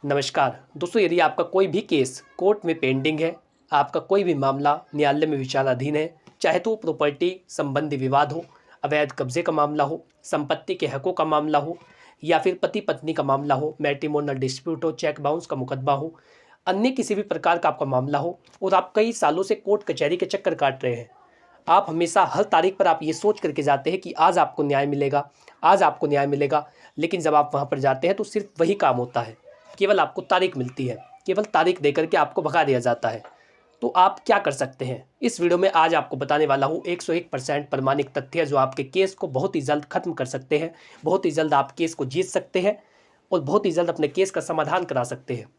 नमस्कार दोस्तों, यदि आपका कोई भी केस कोर्ट में पेंडिंग है, आपका कोई भी मामला न्यायालय में विचाराधीन है, चाहे तो प्रॉपर्टी संबंधी विवाद हो, अवैध कब्जे का मामला हो, संपत्ति के हकों का मामला हो, या फिर पति पत्नी का मामला हो, मैट्रिमोनियल डिस्प्यूट हो, चेक बाउंस का मुकदमा हो, अन्य किसी भी प्रकार का आपका मामला हो और आप कई सालों से कोर्ट कचहरी के चक्कर काट रहे हैं। आप हमेशा हर तारीख पर आप ये सोच करके जाते हैं कि आज आपको न्याय मिलेगा, आज आपको न्याय मिलेगा, लेकिन जब आप वहाँ पर जाते हैं तो सिर्फ वही काम होता है। केवल आपको तारीख मिलती है, केवल तारीख देकर के आपको भगा दिया जाता है। तो आप क्या कर सकते हैं? इस वीडियो में आज आपको बताने वाला हूँ 101% प्रमाणिक तथ्य जो आपके केस को बहुत ही जल्द खत्म कर सकते हैं, बहुत ही जल्द आप केस को जीत सकते हैं और बहुत ही जल्द अपने केस का समाधान करा सकते हैं।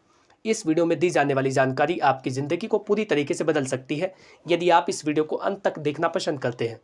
इस वीडियो में दी जाने वाली जानकारी आपकी ज़िंदगी को पूरी तरीके से बदल सकती है यदि आप इस वीडियो को अंत तक देखना पसंद करते हैं।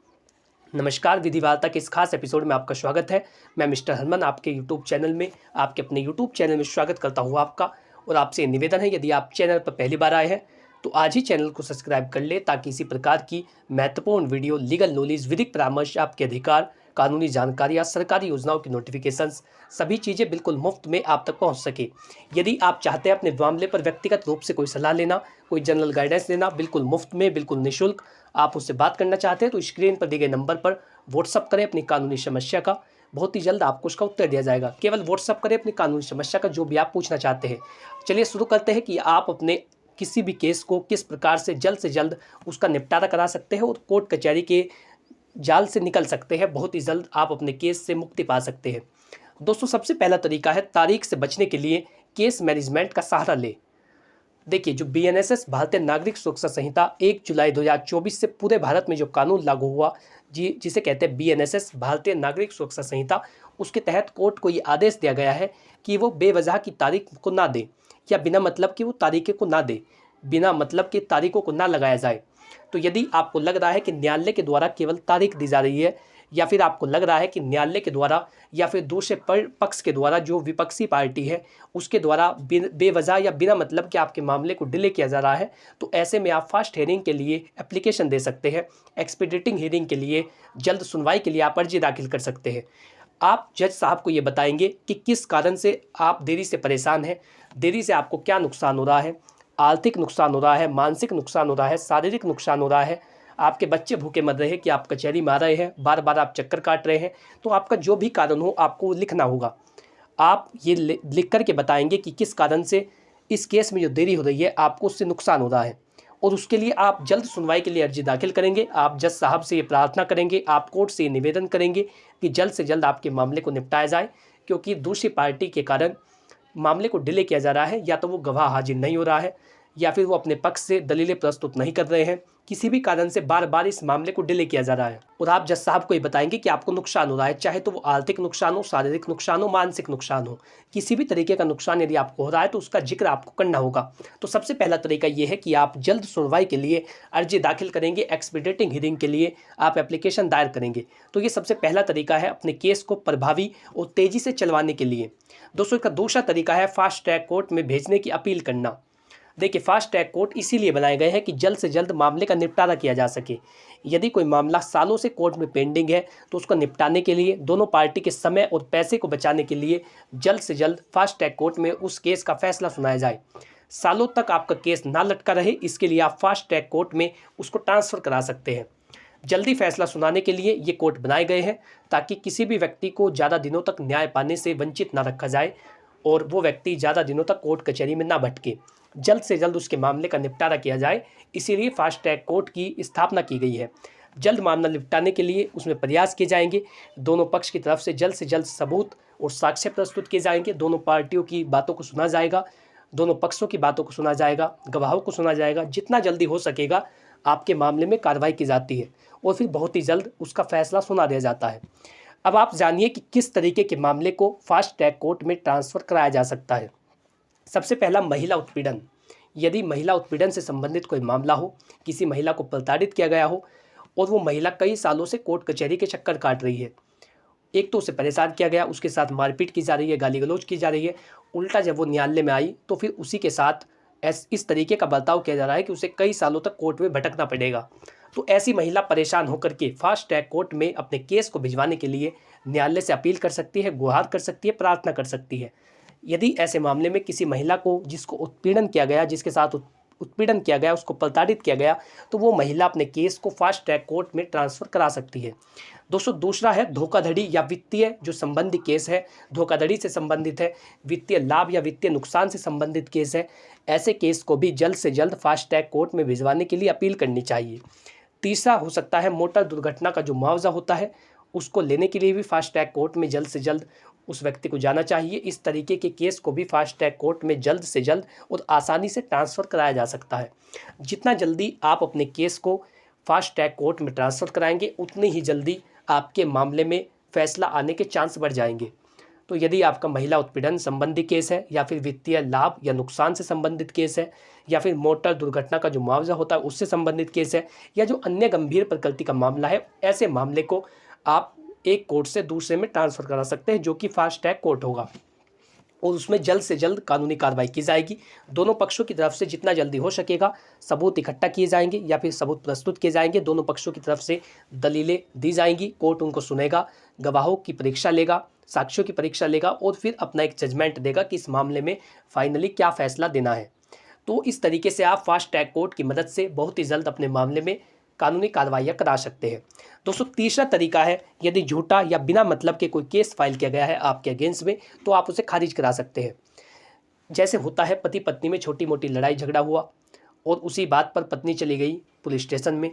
नमस्कार, विधि वार्ता के इस खास एपिसोड में आपका स्वागत है। मैं मिस्टर हरमन आपके यूट्यूब चैनल में, आपके अपने यूट्यूब चैनल में स्वागत करता हूँ आपका। और आपसे निवेदन है, यदि आप चैनल पर पहली बार आए हैं तो आज ही चैनल को सब्सक्राइब कर ले, ताकि इसी प्रकार की महत्वपूर्ण वीडियो, लीगल नॉलेज, विधिक परामर्श, आपके अधिकार, कानूनी जानकारियाँ, सरकारी योजनाओं की नोटिफिकेशंस, सभी चीज़ें बिल्कुल मुफ्त में आप तक पहुंच सके। यदि आप चाहते हैं अपने मामले पर व्यक्तिगत रूप से कोई सलाह लेना, कोई जनरल गाइडेंस लेना, बिल्कुल मुफ्त में, बिल्कुल निःशुल्क आप उससे बात करना चाहते हैं, तो स्क्रीन पर दिए गए नंबर पर व्हाट्सअप करें अपनी कानूनी समस्या का। बहुत ही जल्द आपको उसका उत्तर दिया जाएगा। केवल व्हाट्सअप करें अपनी कानूनी समस्या का, जो भी आप पूछना चाहते हैं। चलिए शुरू करते हैं कि आप अपने किसी भी केस को किस प्रकार से जल्द उसका निपटारा करा सकते हैं और कोर्ट कचहरी के जाल से निकल सकते हैं। बहुत ही जल्द आप अपने केस से मुक्ति पा सकते हैं। दोस्तों, सबसे पहला तरीका है तारीख से बचने के लिए केस मैनेजमेंट का सहारा ले। देखिए, जो बीएनएसएस भारतीय नागरिक सुरक्षा संहिता 1 जुलाई 2024 से पूरे भारत में जो कानून लागू हुआ, जिसे कहते हैं बीएनएसएस भारतीय नागरिक सुरक्षा संहिता, उसके तहत कोर्ट को ये आदेश दिया गया है कि वो बेवजह की तारीख को ना दे, या बिना मतलब की वो तारीखें को ना दे, बिना मतलब की तारीखों को ना लगाया जाए। तो यदि आपको लग रहा है कि न्यायालय के द्वारा केवल तारीख दी जा रही है, या फिर आपको लग रहा है कि न्यायालय के द्वारा या फिर दूसरे पक्ष के द्वारा, जो विपक्षी पार्टी है उसके द्वारा बेवजह या बिना मतलब के आपके मामले को डिले किया जा रहा है, तो ऐसे में आप फास्ट हियरिंग के लिए एप्लीकेशन दे सकते हैं। एक्सपीडिटिंग हियरिंग के लिए, जल्द सुनवाई के लिए आप अर्जी दाखिल कर सकते हैं। आप जज साहब को ये बताएंगे कि किस कारण से आप देरी से परेशान हैं, देरी से आपको क्या नुकसान हो रहा है। आर्थिक नुकसान हो रहा है, मानसिक नुकसान हो रहा है, शारीरिक नुकसान हो रहा है, आपके बच्चे भूखे मर रहे हैं कि आप कचहरी में आ रहे हैं, बार बार आप चक्कर काट रहे हैं, तो आपका जो भी कारण हो आपको लिखना होगा। आप ये लिख कर के बताएंगे कि किस कारण से इस केस में जो देरी हो रही है आपको उससे नुकसान हो रहा है, और उसके लिए आप जल्द सुनवाई के लिए अर्जी दाखिल करेंगे। आप जज साहब से ये प्रार्थना करेंगे, आप कोर्ट से ये निवेदन करेंगे कि जल्द से जल्द आपके मामले को निपटाया जाए, क्योंकि दूसरी पार्टी के कारण मामले को डिले किया जा रहा है। या तो वो गवाह हाजिर नहीं हो रहा है, या फिर वो अपने पक्ष से दलीलें प्रस्तुत नहीं कर रहे हैं, किसी भी कारण से बार बार इस मामले को डिले किया जा रहा है। और आप जज साहब को ये बताएंगे कि आपको नुकसान हो रहा है, चाहे तो वो आर्थिक नुकसान हो, शारीरिक नुकसान हो, मानसिक नुकसान हो, किसी भी तरीके का नुकसान यदि आपको हो रहा है तो उसका जिक्र आपको करना होगा। तो सबसे पहला तरीका ये है कि आप जल्द सुनवाई के लिए अर्जी दाखिल करेंगे, एक्सपीडिटिंग हियरिंग के लिए आप एप्लीकेशन दायर करेंगे। तो ये सबसे पहला तरीका है अपने केस को प्रभावी और तेज़ी से चलवाने के लिए। दोस्तों, इसका दूसरा तरीका है फास्ट ट्रैक कोर्ट में भेजने की अपील करना। देखिए, फास्ट ट्रैक कोर्ट इसीलिए बनाए गए हैं कि जल्द से जल्द मामले का निपटारा किया जा सके। यदि कोई मामला सालों से कोर्ट में पेंडिंग है तो उसको निपटाने के लिए, दोनों पार्टी के समय और पैसे को बचाने के लिए जल्द से जल्द फास्ट ट्रैक कोर्ट में उस केस का फैसला सुनाया जाए। सालों तक आपका केस ना लटका रहे, इसके लिए आप फास्ट ट्रैक कोर्ट में उसको ट्रांसफ़र करा सकते हैं। जल्दी फैसला सुनाने के लिए ये कोर्ट बनाए गए हैं, ताकि किसी भी व्यक्ति को ज़्यादा दिनों तक न्याय पाने से वंचित ना रखा जाए और वो व्यक्ति ज़्यादा दिनों तक कोर्ट कचहरी में ना भटके, जल्द से जल्द उसके मामले का निपटारा किया जाए। इसीलिए फास्ट ट्रैक कोर्ट की स्थापना की गई है। जल्द मामला निपटाने के लिए उसमें प्रयास किए जाएंगे। दोनों पक्ष की तरफ से जल्द सबूत और साक्ष्य प्रस्तुत किए जाएंगे। दोनों पार्टियों की बातों को सुना जाएगा, दोनों पक्षों की बातों को सुना जाएगा, गवाहों को सुना जाएगा। जितना जल्दी हो सकेगा आपके मामले में कार्रवाई की जाती है और फिर बहुत ही जल्द उसका फैसला सुना दिया जाता है। अब आप जानिए कि किस तरीके के मामले को फास्ट ट्रैक कोर्ट में ट्रांसफ़र कराया जा सकता है। सबसे पहला, महिला उत्पीड़न। यदि महिला उत्पीड़न से संबंधित कोई मामला हो, किसी महिला को प्रताड़ित किया गया हो और वो महिला कई सालों से कोर्ट कचहरी के चक्कर काट रही है, एक तो उसे परेशान किया गया, उसके साथ मारपीट की जा रही है, गाली गलौज की जा रही है, उल्टा जब वो न्यायालय में आई तो फिर उसी के साथ इस तरीके का बर्ताव किया जा रहा है कि उसे कई सालों तक कोर्ट में भटकना पड़ेगा। तो ऐसी महिला परेशान होकर के फास्ट ट्रैक कोर्ट में अपने केस को भिजवाने के लिए न्यायालय से अपील कर सकती है, गुहार कर सकती है, प्रार्थना कर सकती है। यदि ऐसे मामले में किसी महिला को जिसको उत्पीड़न किया गया, जिसके साथ उत्पीड़न किया गया, उसको प्रताड़ित किया गया, तो वो महिला अपने केस को फास्ट ट्रैक कोर्ट में ट्रांसफ़र करा सकती है। दोस्तों दूसरा है धोखाधड़ी या वित्तीय जो संबंधी केस है, धोखाधड़ी से संबंधित है, वित्तीय लाभ या वित्तीय नुकसान से संबंधित केस है। ऐसे केस को भी जल्द से जल्द फास्ट ट्रैक कोर्ट में भिजवाने के लिए अपील करनी चाहिए। तीसरा हो सकता है मोटर दुर्घटना का जो मुआवजा होता है, उसको लेने के लिए भी फास्ट ट्रैक कोर्ट में जल्द से जल्द उस व्यक्ति को जाना चाहिए। इस तरीके के केस को भी फास्ट ट्रैक कोर्ट में जल्द से जल्द और आसानी से ट्रांसफ़र कराया जा सकता है। जितना जल्दी आप अपने केस को फास्ट ट्रैक कोर्ट में ट्रांसफ़र कराएंगे, उतनी ही जल्दी आपके मामले में फैसला आने के चांस बढ़ जाएंगे। तो यदि आपका महिला उत्पीड़न संबंधी केस है, या फिर वित्तीय लाभ या नुकसान से संबंधित केस है, या फिर मोटर दुर्घटना का जो मुआवजा होता है उससे संबंधित केस है, या जो अन्य गंभीर प्रकृति का मामला है, ऐसे मामले को आप एक कोर्ट से दूसरे में ट्रांसफ़र करा सकते हैं, जो कि फास्ट ट्रैक कोर्ट होगा, और उसमें जल्द से जल्द कानूनी कार्रवाई की जाएगी। दोनों पक्षों की तरफ से जितना जल्दी हो सकेगा सबूत इकट्ठा किए जाएंगे या फिर सबूत प्रस्तुत किए जाएंगे। दोनों पक्षों की तरफ से दलीलें दी जाएंगी, कोर्ट उनको सुनेगा, गवाहों की परीक्षा लेगा, साक्ष्यों की परीक्षा लेगा, और फिर अपना एक जजमेंट देगा कि इस मामले में फाइनली क्या फैसला देना है। तो इस तरीके से आप फास्ट ट्रैक कोर्ट की मदद से बहुत ही जल्द अपने मामले में कानूनी कार्रवाइयाँ करा सकते हैं। दोस्तों तीसरा तरीका है, यदि झूठा या बिना मतलब के कोई केस फाइल किया गया है आपके अगेंस्ट में, तो आप उसे खारिज करा सकते हैं। जैसे होता है पति पत्नी में छोटी मोटी लड़ाई झगड़ा हुआ और उसी बात पर पत्नी चली गई पुलिस स्टेशन में,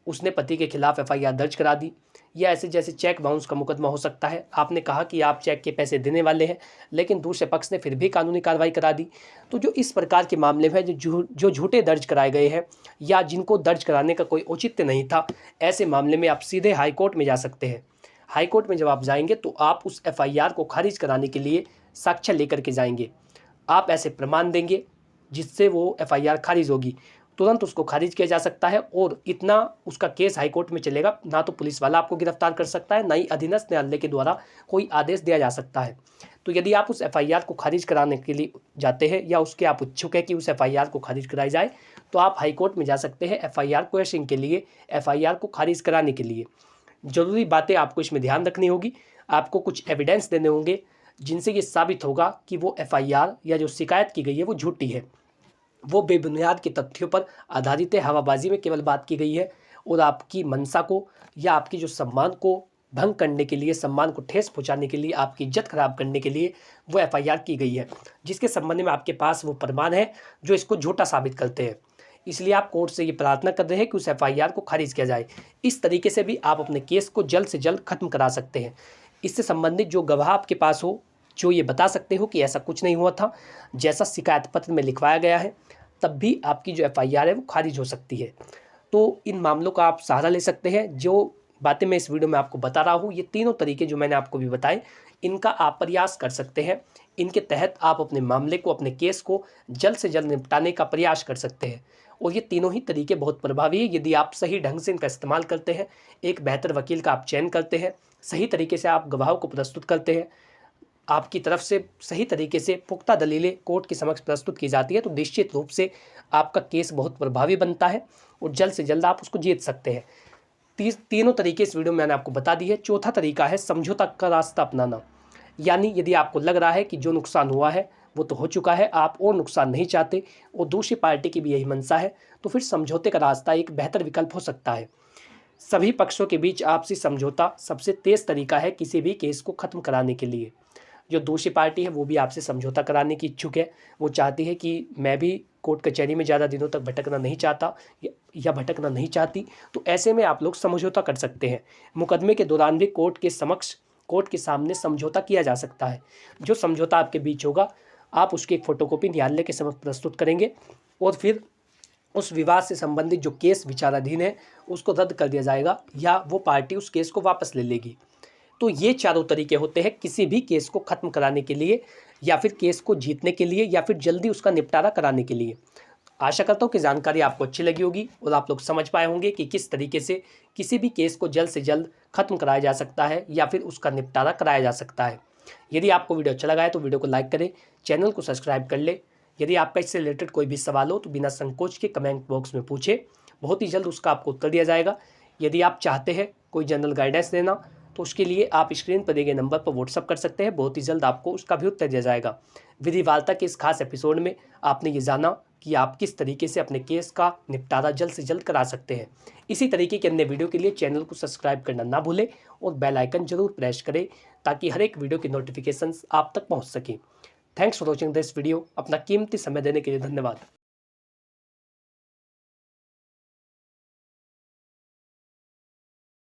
उसने पति के खिलाफ एफआईआर दर्ज करा दी, या ऐसे जैसे चेक बाउंस का मुकदमा हो सकता है। आपने कहा कि आप चेक के पैसे देने वाले हैं, लेकिन दूसरे पक्ष ने फिर भी कानूनी कार्रवाई करा दी। तो जो इस प्रकार के मामले में जो झूठे दर्ज कराए गए हैं या जिनको दर्ज कराने का कोई औचित्य नहीं था, ऐसे मामले में आप सीधे हाई कोर्ट में जा सकते हैं। हाई कोर्ट में जब आप जाएंगे तो आप उस एफआईआर को खारिज कराने के लिए साक्ष्य लेकर के जाएंगे। आप ऐसे प्रमाण देंगे जिससे वो एफआईआर खारिज होगी, तुरंत उसको खारिज किया जा सकता है, और इतना उसका केस हाई कोर्ट में चलेगा, ना तो पुलिस वाला आपको गिरफ्तार कर सकता है, ना ही अधीनस्थ न्यायालय के द्वारा कोई आदेश दिया जा सकता है। तो यदि आप उस एफआईआर को खारिज कराने के लिए जाते हैं, या उसके आप इच्छुक है कि उस एफआईआर को खारिज कराई जाए, तो आप हाई कोर्ट में जा सकते हैं एफआईआर क्वेश्चन के लिए, एफआईआर को खारिज कराने के लिए। ज़रूरी बातें आपको इसमें ध्यान रखनी होगी, आपको कुछ एविडेंस देने होंगे जिनसे ये साबित होगा कि वो एफआईआर या जो शिकायत की गई है वो झूठी है, वो बेबुनियाद के तथ्यों पर आधारित है, हवाबाजी में केवल बात की गई है, और आपकी मंशा को या आपकी जो सम्मान को भंग करने के लिए, सम्मान को ठेस पहुंचाने के लिए, आपकी इज्जत खराब करने के लिए वो एफआईआर की गई है, जिसके संबंध में आपके पास वो प्रमाण है जो इसको झूठा साबित करते हैं। इसलिए आप कोर्ट से ये प्रार्थना कर रहे हैं कि उस एफआईआर को खारिज किया जाए। इस तरीके से भी आप अपने केस को जल्द से जल्द खत्म करा सकते हैं। इससे संबंधित जो गवाह आपके पास हो, जो ये बता सकते हो कि ऐसा कुछ नहीं हुआ था जैसा शिकायत पत्र में लिखवाया गया है, तब भी आपकी जो एफआईआर है वो खारिज हो सकती है। तो इन मामलों का आप सहारा ले सकते हैं। जो बातें मैं इस वीडियो में आपको बता रहा हूँ, ये तीनों तरीके जो मैंने आपको भी बताए, इनका आप प्रयास कर सकते हैं। इनके तहत आप अपने मामले को, अपने केस को जल्द से जल्द निपटाने का प्रयास कर सकते हैं। और ये तीनों ही तरीके बहुत प्रभावी है यदि आप सही ढंग से इनका इस्तेमाल करते हैं, एक बेहतर वकील का आप चयन करते हैं, सही तरीके से आप गवाहों को प्रस्तुत करते हैं, आपकी तरफ से सही तरीके से पुख्ता दलीलें कोर्ट के समक्ष प्रस्तुत की जाती है, तो निश्चित रूप से आपका केस बहुत प्रभावी बनता है और जल्द से जल्द आप उसको जीत सकते हैं। तीनों तरीके इस वीडियो में मैंने आपको बता दी है। चौथा तरीका है समझौता का रास्ता अपनाना। यानी यदि आपको लग रहा है कि जो नुकसान हुआ है वो तो हो चुका है, आप और नुकसान नहीं चाहते, और दूसरी पार्टी की भी यही मंशा है, तो फिर समझौते का रास्ता एक बेहतर विकल्प हो सकता है। सभी पक्षों के बीच आपसी समझौता सबसे तेज़ तरीका है किसी भी केस को ख़त्म कराने के लिए। जो दूसरी पार्टी है वो भी आपसे समझौता कराने की इच्छुक है, वो चाहती है कि मैं भी कोर्ट कचहरी में ज़्यादा दिनों तक भटकना नहीं चाहता या भटकना नहीं चाहती, तो ऐसे में आप लोग समझौता कर सकते हैं। मुकदमे के दौरान भी कोर्ट के सामने समझौता किया जा सकता है। जो समझौता आपके बीच होगा, आप उसकी एक फ़ोटोकॉपी न्यायालय के समक्ष प्रस्तुत करेंगे, और फिर उस विवाद से संबंधित जो केस विचाराधीन है उसको रद्द कर दिया जाएगा, या वो पार्टी उस केस को वापस ले लेगी। तो ये चारों तरीके होते हैं किसी भी केस को ख़त्म कराने के लिए, या फिर केस को जीतने के लिए, या फिर जल्दी उसका निपटारा कराने के लिए। आशा करता हूँ कि जानकारी आपको अच्छी लगी होगी और आप लोग समझ पाए होंगे कि किस तरीके से किसी भी केस को जल्द से जल्द ख़त्म कराया जा सकता है या फिर उसका निपटारा कराया जा सकता है। यदि आपको वीडियो अच्छा लगा है तो वीडियो को लाइक करें, चैनल को सब्सक्राइब कर ले। यदि आपका इससे रिलेटेड कोई भी सवाल हो तो बिना संकोच के कमेंट बॉक्स में पूछे, बहुत ही जल्द उसका आपको उत्तर दिया जाएगा। यदि आप चाहते हैं कोई जनरल गाइडेंस लेना तो उसके लिए आप स्क्रीन पर दिए गए नंबर पर व्हाट्सअप कर सकते हैं। बहुत ही जल्द आपको उसका भी उत्तर दिया जाएगा। विधि वार्ता के इस खास एपिसोड में आपने ये जाना कि आप किस तरीके से अपने केस का निपटारा जल्द से जल्द करा सकते हैं। इसी तरीके के अन्य वीडियो के लिए चैनल को सब्सक्राइब करना ना भूलें और बेल आइकन जरूर प्रेस करें ताकि हर एक वीडियो की नोटिफिकेशंस आप तक पहुंच सकें। Thanks for watching this video. अपना कीमती समय देने के लिए धन्यवाद।